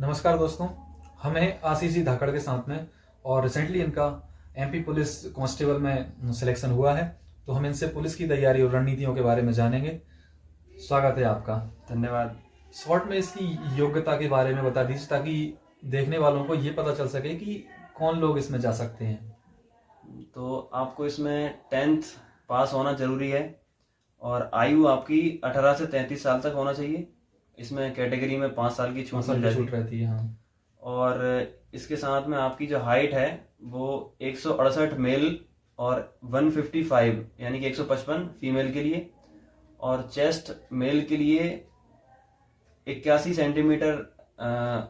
नमस्कार दोस्तों, हम हैं आशीष जी धाकड़ के साथ में और रिसेंटली इनका एमपी पुलिस कांस्टेबल में सिलेक्शन हुआ है। तो हम इनसे पुलिस की तैयारी और रणनीतियों के बारे में जानेंगे। स्वागत है आपका। धन्यवाद। शॉर्ट में इसकी योग्यता के बारे में बता दीजिए ताकि देखने वालों को ये पता चल सके कि कौन लोग इसमें जा सकते हैं। तो आपको इसमें 10th पास होना जरूरी है और आयु आपकी 18 से 33 साल तक होना चाहिए। इसमें कैटेगरी में 5 साल की छूट रहती है। हाँ। और इसके साथ में आपकी जो हाइट है वो 168 मेल और 155 यानी कि 155 फीमेल के लिए, और चेस्ट मेल के लिए 81 सेंटीमीटर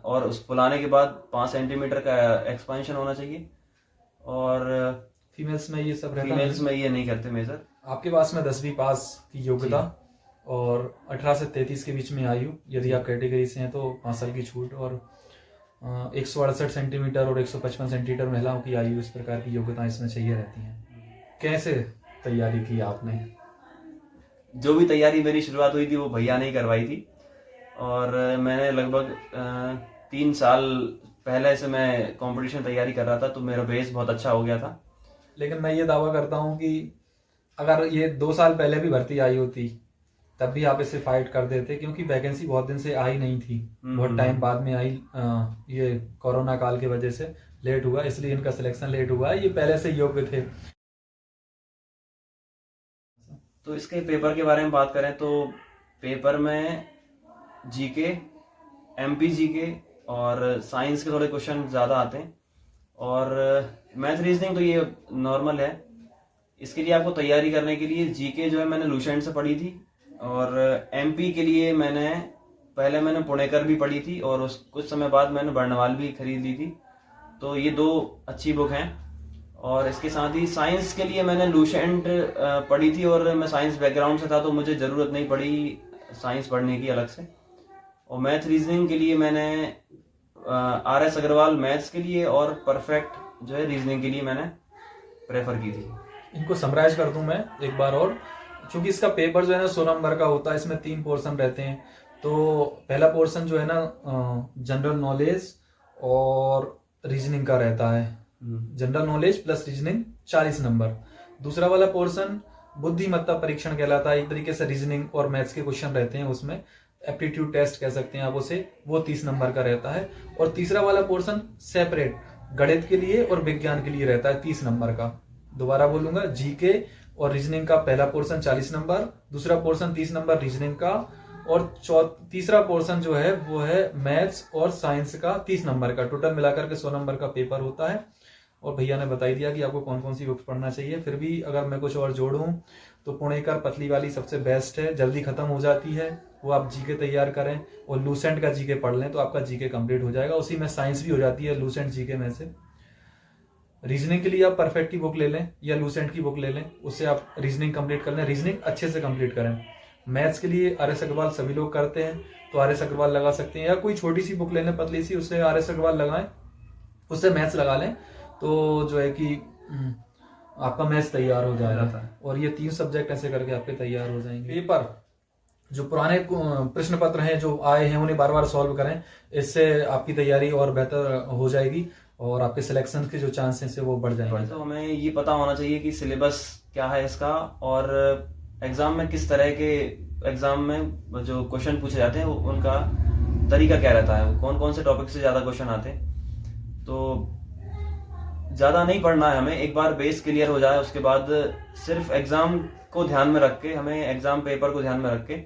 और उस फुलाने के बाद 5 सेंटीमीटर का एक्सपेंशन होना चाहिए। और फीमेल्स में ये सब रहता है? फीमेल्स में ये नहीं करते मेजर। आपके पास में 10वीं पास की योग्यता और 18 से 33 के बीच में आयु, यदि आप कैटेगरी से हैं तो 5 साल की छूट, और 168 सेंटीमीटर और 155 सेंटीमीटर महिलाओं की आयु, इस प्रकार की योग्यता इसमें चाहिए रहती हैं। कैसे तैयारी की आपने? जो भी तैयारी मेरी शुरुआत हुई थी वो भैया ने ही करवाई थी, और मैंने लगभग 3 साल पहले से मैं कंपटीशन तैयारी कर रहा था, तो मेरा बेस बहुत अच्छा हो गया था। लेकिन मैं ये दावा करता हूँ कि अगर ये 2 साल पहले भी भर्ती आई होती तब भी आप इसे फाइट कर देते, क्योंकि वैकेंसी बहुत दिन से आई नहीं थी, बहुत टाइम बाद में आई। ये कोरोना काल की वजह से लेट हुआ, इसलिए इनका सिलेक्शन लेट हुआ है। ये पहले से योग्य थे। तो इसके पेपर के बारे में बात करें तो पेपर में जीके, एमपी जीके और साइंस के थोड़े क्वेश्चन ज़्यादा आते हैं, और मैथ रीजनिंग तो ये नॉर्मल है। इसके लिए आपको तैयारी करने के लिए जीके जो है मैंने लूसेंट से पढ़ी थी, और एमपी के लिए मैंने पुणेकर भी पढ़ी थी, और उस कुछ समय बाद मैंने बर्नवाल भी खरीद ली थी। तो ये 2 अच्छी बुक हैं। और इसके साथ ही साइंस के लिए मैंने लूसेंट पढ़ी थी, और मैं साइंस बैकग्राउंड से था तो मुझे ज़रूरत नहीं पड़ी साइंस पढ़ने की अलग से। और मैथ रीजनिंग के लिए मैंने RS अग्रवाल मैथ्स के लिए और परफेक्ट जो है रीजनिंग के लिए मैंने प्रेफर की थी। इनको समराइज कर दूं मैं एक बार और, क्योंकि इसका पेपर जो है ना 100 नंबर का होता है। इसमें 3 पोर्शन रहते हैं। तो पहला पोर्शन जो है ना जनरल नॉलेज और रीजनिंग का रहता है। General knowledge plus reasoning 40 number. दूसरा वाला पोर्शन बुद्धिमत्ता परीक्षण कहलाता है। एक तरीके से रीजनिंग और मैथ्स के क्वेश्चन रहते हैं उसमें, एप्टीट्यूड टेस्ट कह सकते हैं आप उसे, वो 30 नंबर का रहता है। और तीसरा वाला पोर्शन सेपरेट गणित के लिए और विज्ञान के लिए रहता है 30 नंबर का। दोबारा बोलूंगा, जीके और रीजनिंग का पहला पोर्शन 40 नंबर, दूसरा पोर्शन 30 नंबर रीजनिंग का, और तीसरा पोर्शन जो है वो है मैथ्स और साइंस का 30 नंबर का। टोटल मिलाकर के 100 नंबर का पेपर होता है। और भैया ने बताई दिया कि आपको कौन कौन सी बुक्स पढ़ना चाहिए। फिर भी अगर मैं कुछ और जोड़ूं तो पुणेकर पतली वाली सबसे बेस्ट है, जल्दी खत्म हो जाती है। वो आप जीके तैयार करें और लूसेंट का जीके पढ़ लें तो आपका जीके कंप्लीट हो जाएगा। उसी में साइंस भी हो जाती है लूसेंट जीके में से। रीजनिंग के लिए आप परफेक्ट की बुक ले लें या लूसेंट की बुक ले लें, उससे आप रीजनिंग कंप्लीट कर लें। रीजनिंग अच्छे से कंप्लीट करें। मैथ्स के लिए RS अग्रवाल सभी लोग करते हैं तो RS अग्रवाल लगा सकते हैं, या कोई छोटी सी बुक ले लें पतली सी, उससे RS अग्रवाल लगाएं, उससे मैथ्स लगा लें, तो जो है कि आपका मैथ्स तैयार हो जाएगा। और ये 3 सब्जेक्ट ऐसे करके आपके तैयार हो जाएंगे। पेपर जो पुराने प्रश्न पत्र हैं जो आए हैं उन्हें बार बार सॉल्व करें, इससे आपकी तैयारी और बेहतर हो जाएगी और आपके सिलेक्शन के जो चांसेस है वो बढ़ जाएंगे। तो हमें ये पता होना चाहिए कि सिलेबस क्या है इसका, और एग्जाम में किस तरह के एग्जाम में जो क्वेश्चन पूछे जाते हैं उनका तरीका क्या रहता है, कौन कौन से टॉपिक से ज्यादा क्वेश्चन आते हैं। तो ज्यादा नहीं पढ़ना है हमें, एक बार बेस क्लियर हो जाए उसके बाद सिर्फ एग्जाम को ध्यान में रख के, हमें एग्जाम पेपर को ध्यान में रख के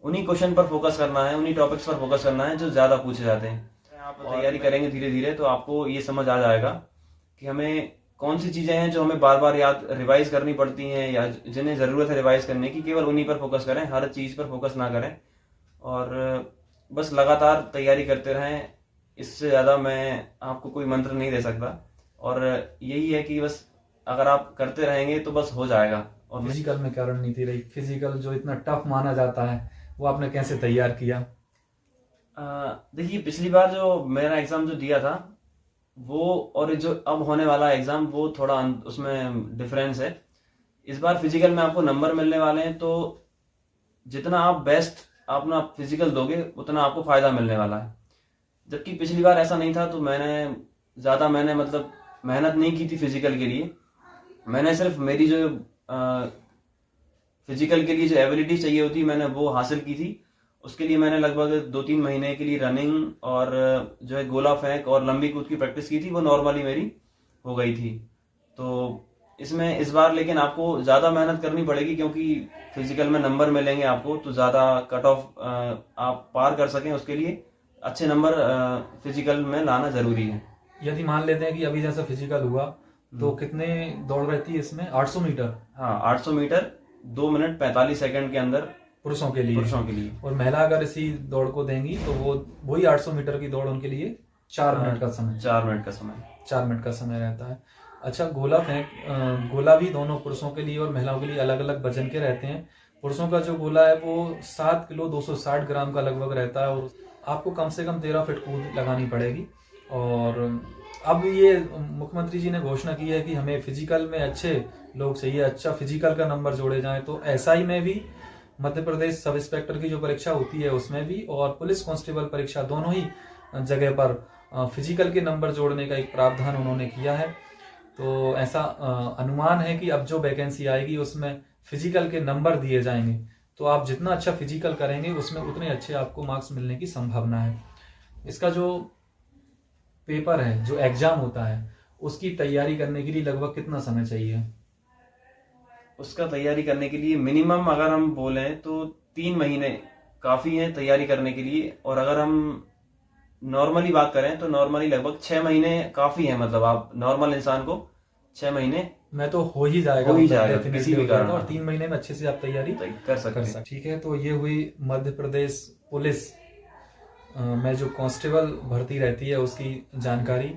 उन्हीं क्वेश्चन पर फोकस करना है, उन्हीं टॉपिक्स पर फोकस करना है जो ज्यादा पूछे जाते हैं। आप तैयारी करेंगे धीरे धीरे तो आपको ये समझ आ जाएगा कि हमें कौन सी चीजें हैं जो हमें बार बार याद रिवाइज करनी पड़ती हैं, या जिन्हें जरूरत है रिवाइज करने की, केवल उन्हीं पर फोकस करें, हर चीज पर फोकस ना करें, और बस लगातार तैयारी करते रहें। इससे ज्यादा मैं आपको कोई मंत्र नहीं दे सकता, और यही है कि बस अगर आप करते रहेंगे तो बस हो जाएगा। और फिजिकल में क्या रणनीति रही? फिजिकल जो इतना टफ माना जाता है वो आपने कैसे तैयार किया? देखिए, पिछली बार जो मेरा एग्जाम जो दिया था वो और जो अब होने वाला एग्जाम वो थोड़ा उसमें डिफरेंस है। इस बार फिजिकल में आपको नंबर मिलने वाले हैं, तो जितना आप बेस्ट अपना फिजिकल दोगे उतना आपको फायदा मिलने वाला है। जबकि पिछली बार ऐसा नहीं था, तो मैंने मतलब मेहनत नहीं की थी फिजिकल के लिए। मैंने सिर्फ मेरी जो फिजिकल के लिए जो एबिलिटी चाहिए होती मैंने वो हासिल की थी। उसके लिए मैंने लगभग 2-3 महीने के लिए रनिंग और जो है गोला फेंक और लंबी कूद की प्रैक्टिस की थी, वो नॉर्मली मेरी हो गई थी। तो इसमें इस बार लेकिन आपको ज़्यादा मेहनत करनी पड़ेगी, क्योंकि फिजिकल में नंबर मिलेंगे आपको, तो ज़्यादा कट ऑफ आप पार कर सकें उसके लिए अच्छे नंबर फिजिकल में लाना ज़रूरी है। यदि मान लेते हैं कि अभी जैसा फिजिकल हुआ तो कितने दौड़ रहती है इसमें? 800 मीटर। हाँ, 800 मीटर 2 मिनट 45 सेकंड के अंदर पुरुषों के लिए। और महिला अगर इसी दौड़ को देंगी तो वो वही 800 मीटर की दौड़ उनके लिए 4 मिनट का समय 4 मिनट का समय रहता है। अच्छा, गोला भी दोनों पुरुषों के लिए और महिलाओं के लिए अलग अलग वजन के रहते हैं। पुरुषों का जो गोला है वो 7 किलो 260 ग्राम का लगभग रहता है और आपको कम से कम 13 फीट कूद लगानी पड़ेगी। और अब ये मुख्यमंत्री जी ने घोषणा की है कि हमें फिजिकल में अच्छे लोग चाहिए, अच्छा फिजिकल का नंबर जोड़े जाएं। तो एसआई में भी, मध्य प्रदेश सब इंस्पेक्टर की जो परीक्षा होती है उसमें भी, और पुलिस कांस्टेबल परीक्षा, दोनों ही जगह पर फिजिकल के नंबर जोड़ने का एक प्रावधान उन्होंने किया है। तो ऐसा अनुमान है कि अब जो वैकेंसी आएगी उसमें फिजिकल के नंबर दिए जाएंगे। तो आप जितना अच्छा फिजिकल करेंगे उसमें उतने अच्छे आपको मार्क्स मिलने की संभावना है। इसका जो पेपर है, जो एग्जाम होता है, उसकी तैयारी करने के लिए लगभग कितना समय चाहिए? उसका तैयारी करने के लिए मिनिमम अगर हम बोले तो 3 महीने काफी है तैयारी करने के लिए। और अगर हम नॉर्मली बात करें तो नॉर्मली लगभग 6 महीने काफी है। मतलब आप नॉर्मल इंसान को 6 महीने मैं तो हो ही जाएगा किसी भी कारण, और 3 महीने में अच्छे से आप तैयारी कर सकते हैं। ठीक है, तो ये हुई मध्य प्रदेश पुलिस में जो कांस्टेबल भर्ती रहती है उसकी जानकारी।